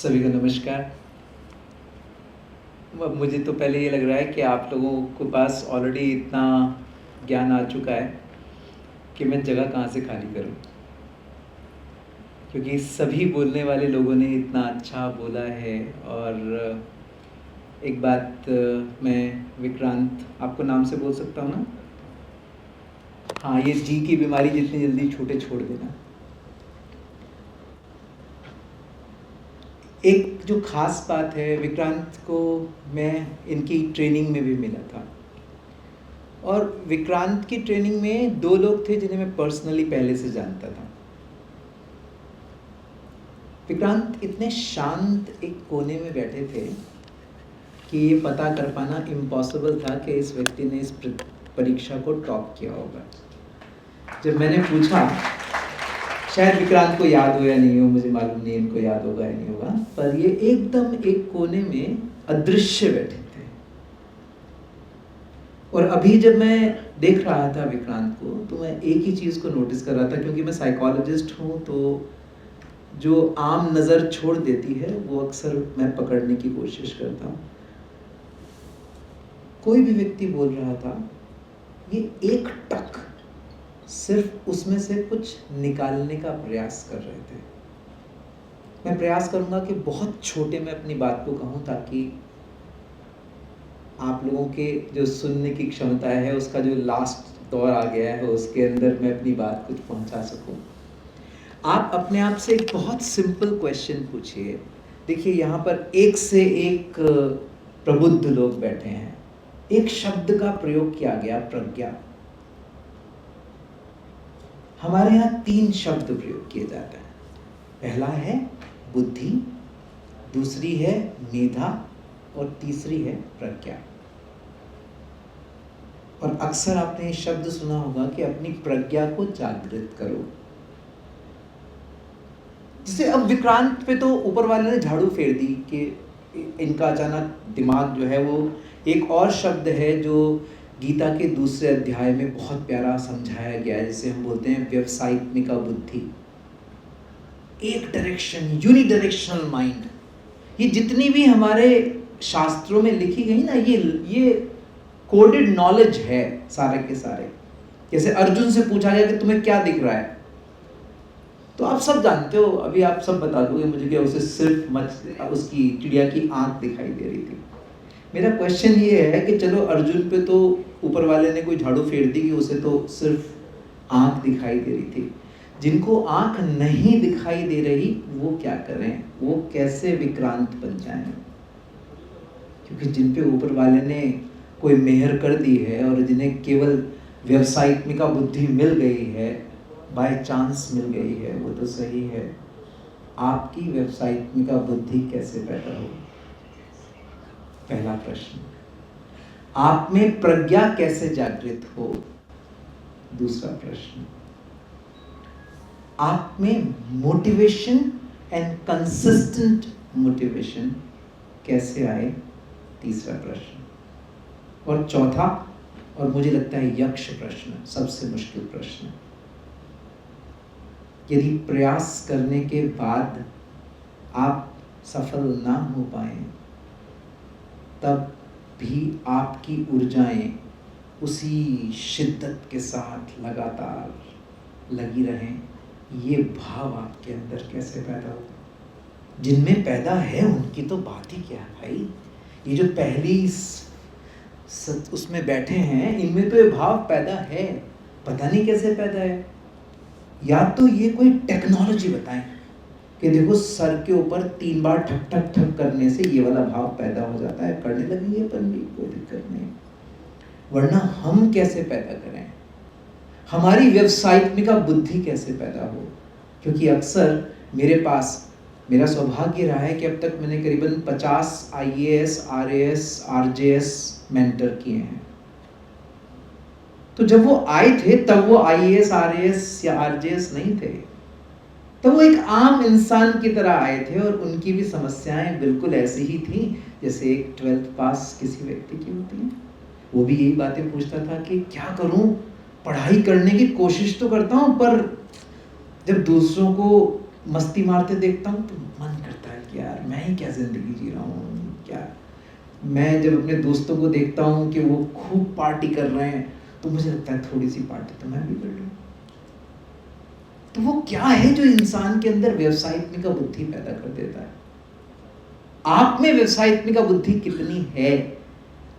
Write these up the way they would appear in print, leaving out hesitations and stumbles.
सभी को नमस्कार। अब मुझे तो पहले ये लग रहा है कि आप लोगों के पास ऑलरेडी इतना ज्ञान आ चुका है कि मैं जगह कहाँ से खाली करूँ, क्योंकि सभी बोलने वाले लोगों ने इतना अच्छा बोला है। और एक बात मैं विक्रांत आपको नाम से बोल सकता हूँ ना? हाँ, ये जी की बीमारी जितनी जल्दी छूटे छोड़ देना। एक जो ख़ास बात है, विक्रांत को मैं इनकी ट्रेनिंग में भी मिला था, और विक्रांत की ट्रेनिंग में दो लोग थे जिन्हें मैं पर्सनली पहले से जानता था। विक्रांत इतने शांत एक कोने में बैठे थे कि ये पता कर पाना इम्पॉसिबल था कि इस व्यक्ति ने इस परीक्षा को टॉप किया होगा। जब मैंने पूछा, शायद विक्रांत को याद हो या नहीं हो, मुझे मालूम नहीं इनको याद होगा या नहीं होगा, पर ये एकदम एक कोने में अदृश्य बैठे थे। और अभी जब मैं देख रहा था विक्रांत को, तो मैं एक ही चीज़ को नोटिस कर रहा था, क्योंकि मैं साइकोलॉजिस्ट हूँ, तो जो आम नज़र छोड़ देती है वो अक्सर मैं पकड़ने की कोशिश करता हूँ। कोई भी व्यक्ति बोल रहा था, ये एक टक सिर्फ उसमें से कुछ निकालने का प्रयास कर रहे थे। मैं प्रयास करूंगा कि बहुत छोटे में अपनी बात को कहूं, ताकि आप लोगों के जो सुनने की क्षमता है, उसका जो लास्ट दौर आ गया है, उसके अंदर मैं अपनी बात कुछ पहुंचा सकूं। आप अपने आप से एक बहुत सिंपल क्वेश्चन पूछिए। देखिए, यहाँ पर एक से एक प्रबुद्ध लोग बैठे हैं। एक शब्द का प्रयोग किया गया, प्रज्ञा। हमारे यहाँ 3 शब्द प्रयोग किए जाते हैं। पहला है बुद्धि, दूसरी है मेधा, और तीसरी है प्रज्ञा। और अक्सर आपने ये शब्द सुना होगा कि अपनी प्रज्ञा को जागृत करो। जैसे अब विक्रांत पे तो ऊपर वाले ने झाड़ू फेर दी कि इनका अचानक दिमाग जो है वो, एक और शब्द है जो गीता के दूसरे अध्याय में बहुत प्यारा समझाया गया है, जिसे हम बोलते हैं व्यवसायित्मिका बुद्धि। एक डायरेक्शन, यूनिडायरेक्शनल माइंड। ये जितनी भी हमारे शास्त्रों में लिखी गई ना, ये कोडेड नॉलेज है सारे के सारे। जैसे अर्जुन से पूछा गया कि तुम्हें क्या दिख रहा है, तो आप सब जानते हो। अभी आप सब बता दोगे मुझे कि उसे सिर्फ उसकी चिड़िया की आंख दिखाई दे रही थी। मेरा क्वेश्चन ये है कि चलो, अर्जुन पे तो ऊपर वाले ने कोई झाड़ू फेर दी कि उसे तो सिर्फ आंख दिखाई दे रही थी। जिनको आंख नहीं दिखाई दे रही वो क्या करें? वो कैसे विक्रांत बन जाएं? क्योंकि जिन पे ऊपर वाले ने कोई मेहर कर दी है, और जिन्हें केवल व्यवसायित्मिका बुद्धि मिल गई है, बाय चांस मिल गई है, वो तो सही है। आपकी व्यवसायित्मिका बुद्धि कैसे पैदा हो? पहला प्रश्न। आप में प्रज्ञा कैसे जागृत हो? दूसरा प्रश्न। आप में मोटिवेशन एंड कंसिस्टेंट मोटिवेशन कैसे आए? तीसरा प्रश्न। और चौथा, और मुझे लगता है यक्ष प्रश्न, सबसे मुश्किल प्रश्न। यदि प्रयास करने के बाद आप सफल ना हो पाए, तब भी आपकी ऊर्जाएं उसी शिद्दत के साथ लगातार लगी रहें, ये भाव आपके अंदर कैसे पैदा होगा? जिनमें पैदा है उनकी तो बात ही क्या है भाई। ये जो पहली उसमें बैठे हैं, इनमें तो ये भाव पैदा है, पता नहीं कैसे पैदा है। या तो ये कोई टेक्नोलॉजी बताएं कि देखो, सर के ऊपर 3 बार ठक ठक ठक करने से ये वाला भाव पैदा हो जाता है, करने लगेंगे अपन भी, कोई दिक्कत नहीं। वरना हम कैसे पैदा करें? हमारी व्यवसायित्मिका बुद्धि कैसे पैदा हो? क्योंकि अक्सर मेरा सौभाग्य रहा है कि अब तक मैंने करीबन 50 IAS, RAS, RJS मेंटर किए हैं। तो जब वो आए थे, तब वो IAS, RAS या RJS नहीं थे। तो वो एक आम इंसान की तरह आए थे, और उनकी भी समस्याएं बिल्कुल ऐसी ही थी जैसे एक 12th पास किसी व्यक्ति की होती है। वो भी यही बातें पूछता था कि क्या करूं, पढ़ाई करने की कोशिश तो करता हूं, पर जब दूसरों को मस्ती मारते देखता हूं तो मन करता है कि यार मैं ही क्या ज़िंदगी जी रहा हूँ, क्या। मैं जब अपने दोस्तों को देखता हूँ कि वो खूब पार्टी कर रहे हैं तो मुझे लगता है थोड़ी सी पार्टी तो मैं भी कर लूँ। तो वो क्या है जो इंसान के अंदर व्यवसायित्मिका बुद्धि पैदा कर देता है? आप में व्यवसायित्मिका बुद्धि कितनी है,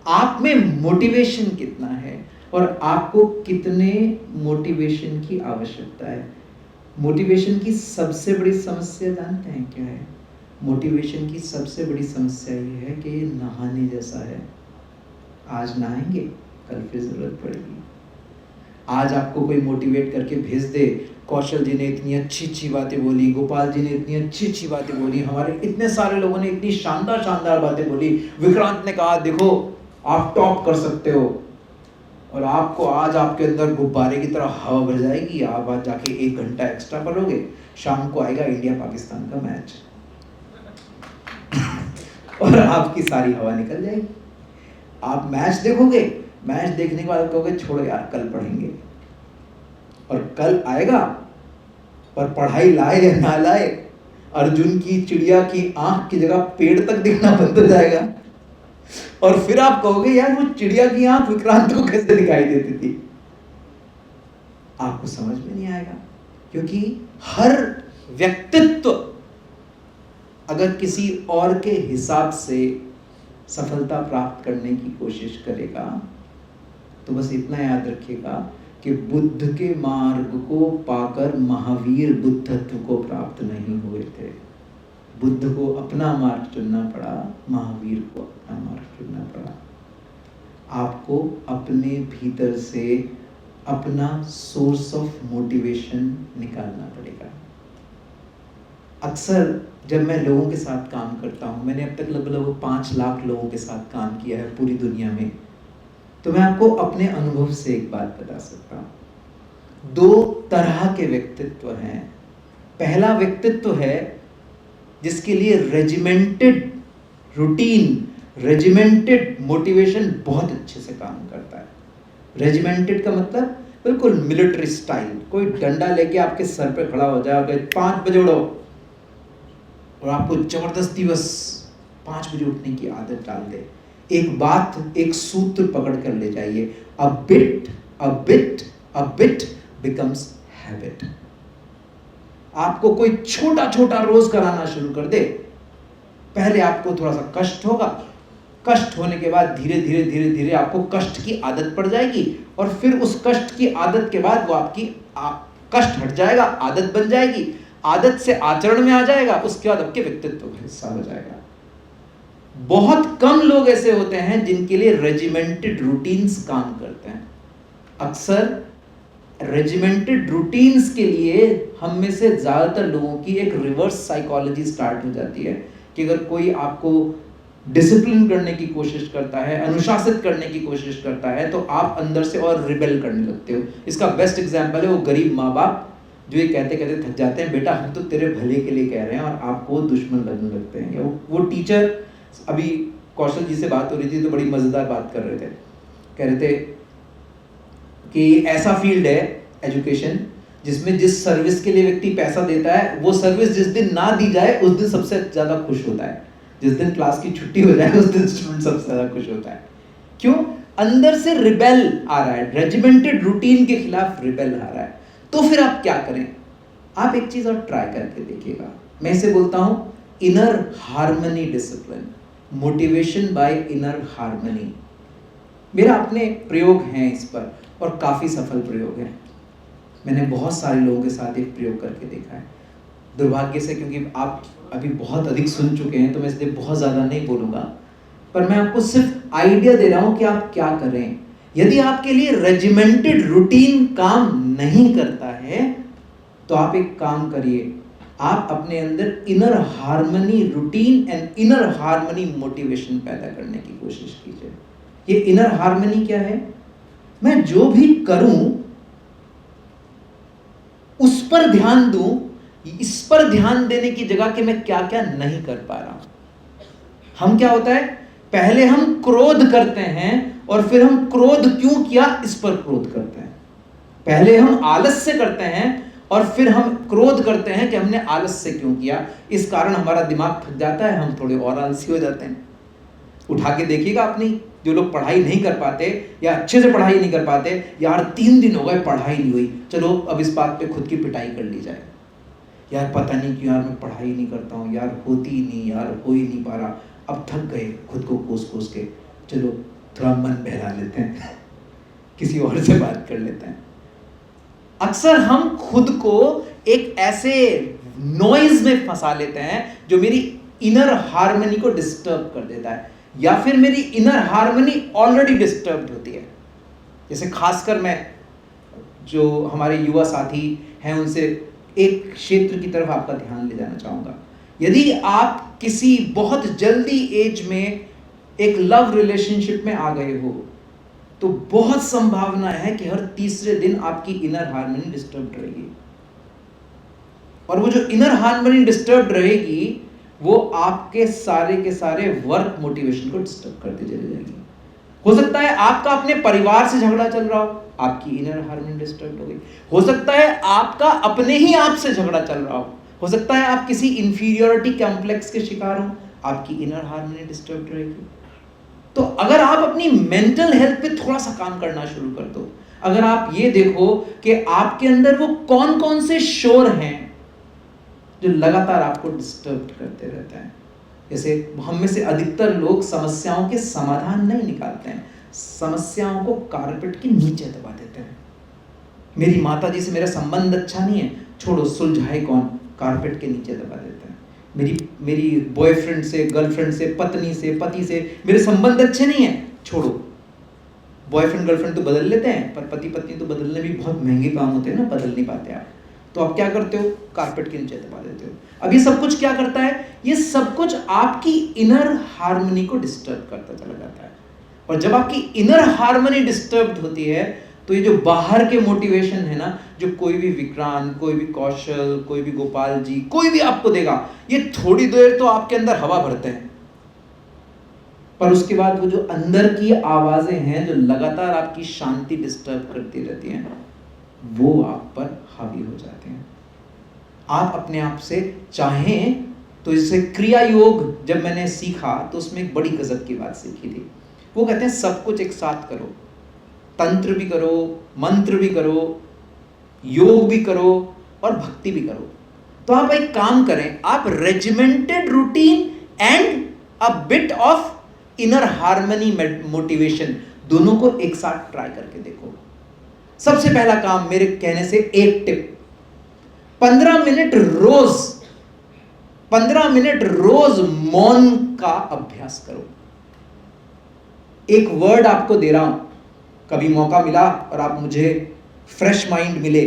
आप में मोटिवेशन कितना है, और आपको कितने मोटिवेशन की आवश्यकता है। मोटिवेशन की सबसे बड़ी समस्या जानते हैं क्या है? मोटिवेशन की सबसे बड़ी समस्या ये है कि ये नहाने जैसा है। आज नहाएंगे, कल फिर जरूरत पड़ेगी। आज आपको कोई मोटिवेट करके भेज दे, कौशल जी ने इतनी अच्छी अच्छी बातें बोली, गोपाल जी ने इतनी अच्छी अच्छी बातें बोली, हमारे इतने सारे लोगों ने इतनी शानदार शानदार बातें बोली, विक्रांत ने कहा देखो आप टॉप कर सकते हो, और आपको आज आपके अंदर गुब्बारे की तरह हवा भर जाएगी, आप आज जाके 1 घंटा एक्स्ट्रा पढ़ोगे, शाम को आएगा इंडिया पाकिस्तान का मैच और आपकी सारी हवा निकल जाएगी। आप मैच देखोगे, मैच देखने के बाद कहोगे छोड़ो यार कल पढ़ेंगे, और कल आएगा पर पढ़ाई लाए या ना लाए, अर्जुन की चिड़िया की आंख की जगह पेड़ तक दिखना बंद हो जाएगा, और फिर आप कहोगे यार वो चिड़िया की आंख विक्रांत को कैसे दिखाई देती थी। आपको समझ में नहीं आएगा, क्योंकि हर व्यक्तित्व अगर किसी और के हिसाब से सफलता प्राप्त करने की कोशिश करेगा तो बस इतना याद रखिएगा कि बुद्ध के मार्ग को पाकर महावीर बुद्धत्व को प्राप्त नहीं हुए थे। बुद्ध को अपना मार्ग चुनना पड़ा, महावीर को अपना मार्ग चुनना पड़ा। आपको अपने भीतर से अपना सोर्स ऑफ मोटिवेशन निकालना पड़ेगा। अक्सर जब मैं लोगों के साथ काम करता हूँ, मैंने अब तक लगभग 5 लाख लोगों के साथ काम किया है पूरी दुनिया में, तो मैं आपको अपने अनुभव से एक बात बता सकता हूँ। 2 तरह के व्यक्तित्व हैं। पहला व्यक्तित्व है जिसके लिए रेजिमेंटेड रूटीन, रेजिमेंटेड मोटिवेशन बहुत अच्छे से काम करता है। रेजिमेंटेड का मतलब बिल्कुल मिलिट्री स्टाइल, कोई डंडा लेके आपके सर पे खड़ा हो जाए, 5 बजे उठो, और आपको जबरदस्ती बस 5 बजे उठने की आदत डाल दे। एक बात, एक सूत्र पकड़ कर ले जाइए, a bit a bit a bit becomes habit. आपको कोई छोटा छोटा रोज कराना शुरू कर दे, पहले आपको थोड़ा सा कष्ट होगा, कष्ट होने के बाद धीरे धीरे धीरे धीरे आपको कष्ट की आदत पड़ जाएगी, और फिर उस कष्ट की आदत के बाद वो आपकी कष्ट हट जाएगा, आदत बन जाएगी, आदत से आचरण में आ जाएगा, उसके बाद आपके व्यक्तित्व का हिस्सा हो जाएगा। बहुत कम लोग ऐसे होते हैं जिनके लिए रेजिमेंटेड रूटीन्स काम करते हैं। अक्सर रेजिमेंटेड रूटीन्स के लिए हम में से ज्यादातर लोगों की एक रिवर्स साइकोलॉजी स्टार्ट हो जाती है कि अगर कोई आपको डिसिप्लिन करने की कोशिश करता है, अनुशासित करने की कोशिश करता है, तो आप अंदर से और रिबेल करने लगते हो। इसका बेस्ट एग्जांपल है वो गरीब माँ बाप जो ये कहते कहते थक जाते हैं, बेटा हम तो तेरे भले के लिए कह रहे हैं, और आपको दुश्मन लगने लगते हैं। या वो टीचर, अभी कौशल जी से बात हो रही थी तो बड़ी मजेदार बात कर रहे थे, कह रहे थे कि ऐसा फील्ड है एजुकेशन जिसमें जिस सर्विस के लिए व्यक्ति पैसा देता है, वो सर्विस जिस दिन ना दी जाए उस दिन सबसे ज्यादा खुश होता है। जिस दिन क्लास की छुट्टी हो जाए उस दिन स्टूडेंट सबसे ज्यादा खुश होता है। क्यों? अंदर से रिबेल आ रहा है, रेजिमेंटेड रूटीन के खिलाफ रिबेल आ रहा है। तो फिर आप क्या करें? आप एक चीज और ट्राई करके देखिएगा, मैं इसे बोलता हूं inner harmony discipline, motivation bye inner harmony. मेरा अपने प्रयोग हैं इस पर, और काफी सफल प्रयोग हैं। मैंने बहुत सारे लोगों के साथ एक प्रयोग करके देखा है। दुर्भाग्य से क्योंकि आप अभी बहुत अधिक सुन चुके हैं तो मैं इसलिए बहुत ज़्यादा नहीं बोलूँगा, पर मैं आपको सिर्फ आइडिया दे रहा हूँ कि आप क्या करें। यदि आपके लिए रेजिमेंटेड रूटीन काम नहीं करता है तो आप एक काम करिए, आप अपने अंदर inner harmony routine and inner harmony motivation पैदा करने की कोशिश कीजिए। ये इनर हार्मनी क्या है? मैं जो भी करूं उस पर ध्यान दूं, इस पर ध्यान देने की जगह कि मैं क्या क्या नहीं कर पा रहा हूं। हम क्या होता है, पहले हम क्रोध करते हैं और फिर हम क्रोध क्यों किया इस पर क्रोध करते हैं। पहले हम आलस से करते हैं और फिर हम क्रोध करते हैं कि हमने आलस से क्यों किया। इस कारण हमारा दिमाग थक जाता है, हम थोड़े और आलसी हो जाते हैं। उठा के देखिएगा अपनी, जो लोग पढ़ाई नहीं कर पाते या अच्छे से पढ़ाई नहीं कर पाते, यार 3 दिन हो गए पढ़ाई नहीं हुई, चलो अब इस बात पे खुद की पिटाई कर ली जाए, यार पता नहीं क्यों यार मैं पढ़ाई नहीं करता हूँ, यार होती ही नहीं, यार हो ही नहीं पा रहा, अब थक गए खुद को कोस के, चलो थोड़ा मन बहला लेते हैं किसी और से बात कर लेते हैं। अक्सर हम खुद को एक ऐसे नॉइज में फंसा लेते हैं जो मेरी इनर हार्मनी को डिस्टर्ब कर देता है, या फिर मेरी इनर हार्मनी ऑलरेडी डिस्टर्ब होती है। जैसे खासकर मैं जो हमारे युवा साथी हैं उनसे एक क्षेत्र की तरफ आपका ध्यान ले जाना चाहूंगा। यदि आप किसी बहुत जल्दी एज में एक लव रिलेशनशिप में आ गए हो, तो बहुत संभावना है कि हर तीसरे दिन आपकी इनर हार्मनी डिस्टर्ब रहेगी, और वो जो इनर हार्मनी डिस्टर्ब रहेगी वो आपके सारे के सारे वर्क मोटिवेशन को डिस्टर्ब करती चली जाएगी। हो सकता है आपका अपने परिवार से झगड़ा चल रहा हो, आपकी इनर हार्मनी डिस्टर्ब हो गई। हो सकता है आपका अपने ही आप से झगड़ा चल रहा हो सकता है आप किसी इंफीरियोरिटी कॉम्प्लेक्स के शिकार हो, आपकी इनर हार्मनी डिस्टर्ब रहेगी। तो अगर आप अपनी मेंटल हेल्थ पे थोड़ा सा काम करना शुरू कर दो, अगर आप ये देखो कि आपके अंदर वो कौन कौन से शोर हैं जो लगातार आपको डिस्टर्ब करते रहते हैं। जैसे हम में से अधिकतर लोग समस्याओं के समाधान नहीं निकालते हैं, समस्याओं को कारपेट के नीचे दबा देते हैं। मेरी माता जी से मेरा संबंध अच्छा नहीं है, छोड़ो सुलझाए कौन, कारपेट के नीचे दबा देते हैं। मेरी बॉयफ्रेंड से, गर्लफ्रेंड से, पत्नी से, पति से मेरे संबंध अच्छे नहीं है, छोड़ो, बॉयफ्रेंड गर्लफ्रेंड तो बदल लेते हैं, पर पति पत्नी तो बदलने भी बहुत महंगे काम होते हैं ना, बदल नहीं पाते आप। तो आप क्या करते हो, कारपेट के नीचे दबा देते हो। अब ये सब कुछ क्या करता है, ये सब कुछ आपकी इनर हार्मनी को डिस्टर्ब करता चला जाता है। और जब आपकी इनर हार्मनी डिस्टर्ब होती है तो ये जो बाहर के मोटिवेशन है ना, जो कोई भी विक्रांत, कोई भी कौशल, कोई भी गोपाल जी, कोई भी आपको देगा, ये थोड़ी देर तो आपके अंदर हवा भरते हैं, पर उसके बाद वो जो अंदर की आवाजें हैं जो लगातार आपकी शांति डिस्टर्ब करती रहती हैं, वो आप पर हावी हो जाते हैं। आप अपने आप से चाहें तो इसे क्रिया योग जब मैंने सीखा तो उसमें एक बड़ी गजब की बात सीखी थी। वो कहते हैं सब कुछ एक साथ करो, तंत्र भी करो, मंत्र भी करो, योग भी करो और भक्ति भी करो। तो आप एक काम करें, आप regimented routine and a bit of inner harmony motivation दोनों को एक साथ ट्राई करके देखो। सबसे पहला काम, मेरे कहने से एक टिप, 15 मिनट रोज मौन का अभ्यास करो। एक वर्ड आपको दे रहा हूं, कभी मौका मिला और आप मुझे फ्रेश माइंड मिले,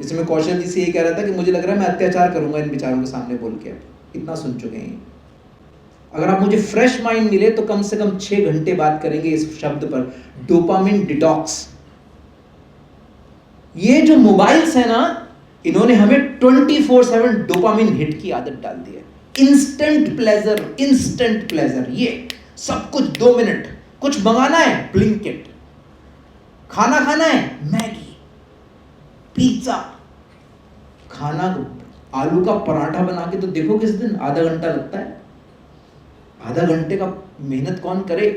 इसमें मैं कौशल जी से ये कह रहा था कि मुझे लग रहा है मैं अत्याचार करूंगा इन विचारों के सामने बोल के, इतना सुन चुके हैं। अगर आप मुझे फ्रेश माइंड मिले तो कम से कम 6 घंटे बात करेंगे इस शब्द पर, डोपामिन डिटॉक्स। ये जो मोबाइल्स है ना, इन्होंने हमें 24/7 डोपामिन हिट की आदत डाल दी है। इंस्टेंट प्लेजर, ये सब कुछ 2 मिनट, कुछ मंगाना है ब्लिंकिट, खाना खाना है मैगी, पिज्जा, खाना आलू का पराठा बना के तो देखो किस दिन आधा घंटा लगता है। आधा घंटे का मेहनत कौन करे,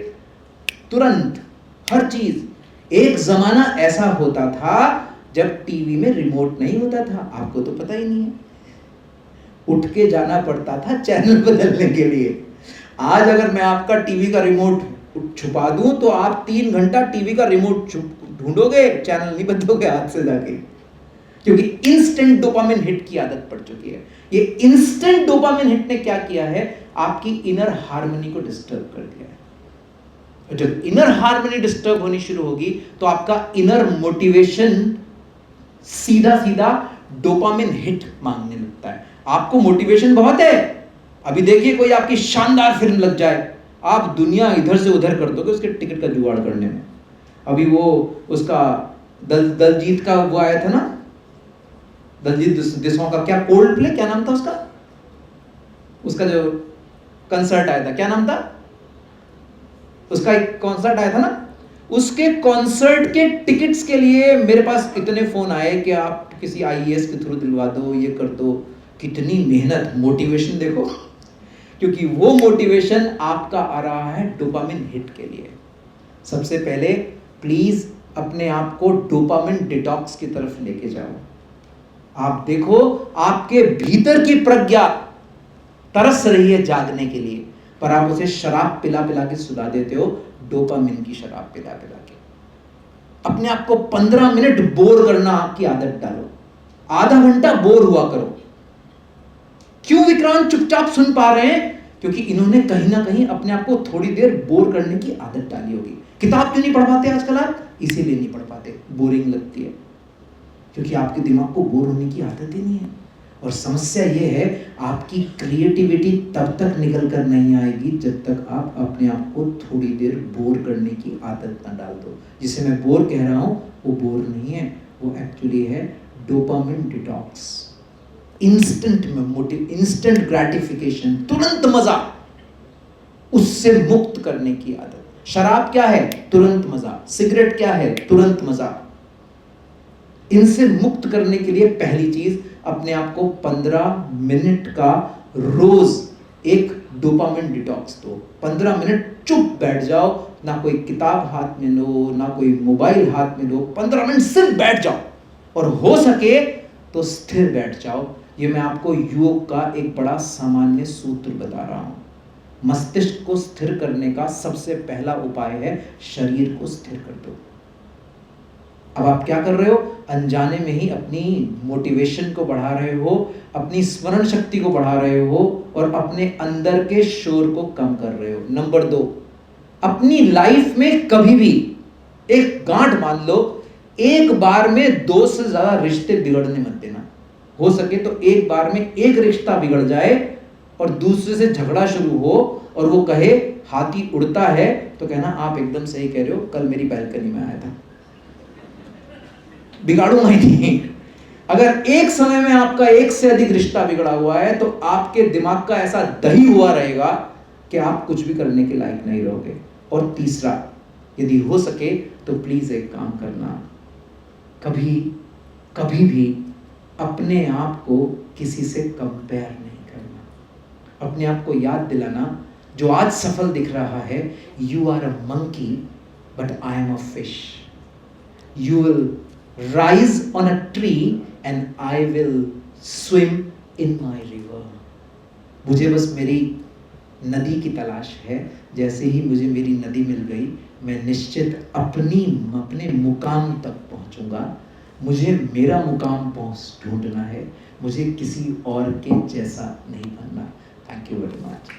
तुरंत हर चीज। एक जमाना ऐसा होता था जब टीवी में रिमोट नहीं होता था, आपको तो पता ही नहीं है, उठ के जाना पड़ता था चैनल बदलने के लिए। आज अगर मैं आपका टीवी का रिमोट छुपा दूं तो आप 3 घंटा टीवी का रिमोट ढूंढोगे, चैनल नहीं बदलोगे हाथ से जाके, क्योंकि इंस्टेंट डोपामिन हिट की आदत पड़ चुकी है। ये इंस्टेंट डोपामिन हिट ने क्या किया है, आपकी इनर हार्मनी को डिस्टर्ब कर दिया है। जब इनर हार्मनी डिस्टर्ब होनी शुरू होगी तो आपका इनर मोटिवेशन सीधा डोपामिन हिट मांगने लगता है। आपको मोटिवेशन बहुत है, अभी देखिए कोई आपकी शानदार फिल्म लग जाए, आप दुनिया इधर से उधर कर दोगे उसके टिकट का जुगाड़ करने में। अभी वो उसका दलजीत का वो आया था ना, दलजीत दोसांझ का, क्या कोल्ड प्ले, क्या नाम था उसका जो कंसर्ट आया था, क्या नाम था उसका, एक कॉन्सर्ट आया था ना, उसके कॉन्सर्ट के टिकट्स के लिए मेरे पास इतने फोन आए कि आप किसी आईएएस के थ्रू दिलवा दो, ये कर दो। कितनी मेहनत, मोटिवेशन देखो। क्योंकि वो मोटिवेशन आपका आ रहा है डोपामिन हिट के लिए। सबसे पहले प्लीज अपने आप को डोपामिन डिटॉक्स की तरफ लेके जाओ। आप देखो, आपके भीतर की प्रज्ञा तरस रही है जागने के लिए, पर आप उसे शराब पिला पिला के सुला देते हो, डोपामिन की शराब पिला पिला के। अपने आप को 15 मिनट बोर करना आपकी आदत डालो, आधा घंटा बोर हुआ करो। क्यों विक्रांत चुपचाप सुन पा रहे हैं? क्योंकि इन्होंने कहीं ना कहीं अपने आप को थोड़ी देर बोर करने की आदत डाली होगी। किताब क्यों नहीं पढ़ पाते आजकल आप? इसीलिए नहीं पढ़ पाते, बोरिंग लगती है, क्योंकि आपके दिमाग को बोर होने की आदत ही नहीं है। और समस्या ये है, आपकी क्रिएटिविटी तब तक निकल कर नहीं आएगी जब तक आप अपने आप को थोड़ी देर बोर करने की आदत ना डाल दो। जिसे मैं बोर कह रहा हूं वो बोर नहीं है, वो एक्चुअली है dopamine detox. Instant motive, instant gratification, तुरंत मजा, उससे मुक्त करने की आदत। शराब क्या है? तुरंत मजा। सिगरेट क्या है? तुरंत मजा। इनसे मुक्त करने के लिए पहली चीज, अपने आप को 15 मिनट का रोज एक डोपामिन डिटॉक्स दो। 15 मिनट चुप बैठ जाओ, ना कोई किताब हाथ में लो, ना कोई मोबाइल हाथ में लो। 15 मिनट सिर्फ बैठ जाओ, और हो सके तो स्थिर बैठ जाओ। ये मैं आपको योग का एक बड़ा सामान्य सूत्र बता रहा हूं। मस्तिष्क को स्थिर करने का सबसे पहला उपाय है शरीर को स्थिर कर दो। अब आप क्या कर रहे हो? अनजाने में ही अपनी मोटिवेशन को बढ़ा रहे हो, अपनी स्मरण शक्ति को बढ़ा रहे हो, और अपने अंदर के शोर को कम कर रहे हो। नंबर 2, अपनी लाइफ में कभी भी एक गांठ मान लो, एक बार में 2 से ज्यादा रिश्ते बिगड़ने मत देना। हो सके तो एक बार में एक रिश्ता बिगड़ जाए और दूसरे से झगड़ा शुरू हो और वो कहे हाथी उड़ता है, तो कहना आप एकदम सही कह रहे हो, कल मेरी बैल्कनी में आया था। बिगाड़ूंगा ही नहीं। अगर एक समय में आपका एक से अधिक रिश्ता बिगड़ा हुआ है तो आपके दिमाग का ऐसा दही हुआ रहेगा कि आप कुछ भी करने के लायक नहीं रहोगे। और तीसरा, यदि हो सके तो प्लीज एक काम करना, कभी भी अपने आप को किसी से कंपेयर नहीं करना। अपने आप को याद दिलाना, जो आज सफल दिख रहा है, you are a monkey but I am a fish. You will rise on a tree and I will swim in my river। मुझे बस मेरी नदी की तलाश है। जैसे ही मुझे मेरी नदी मिल गई, मैं निश्चित अपने मुकाम तक पहुंचूंगा। मुझे मेरा मुकाम ढूंढना है, मुझे किसी और के जैसा नहीं बनना। Thank you very much.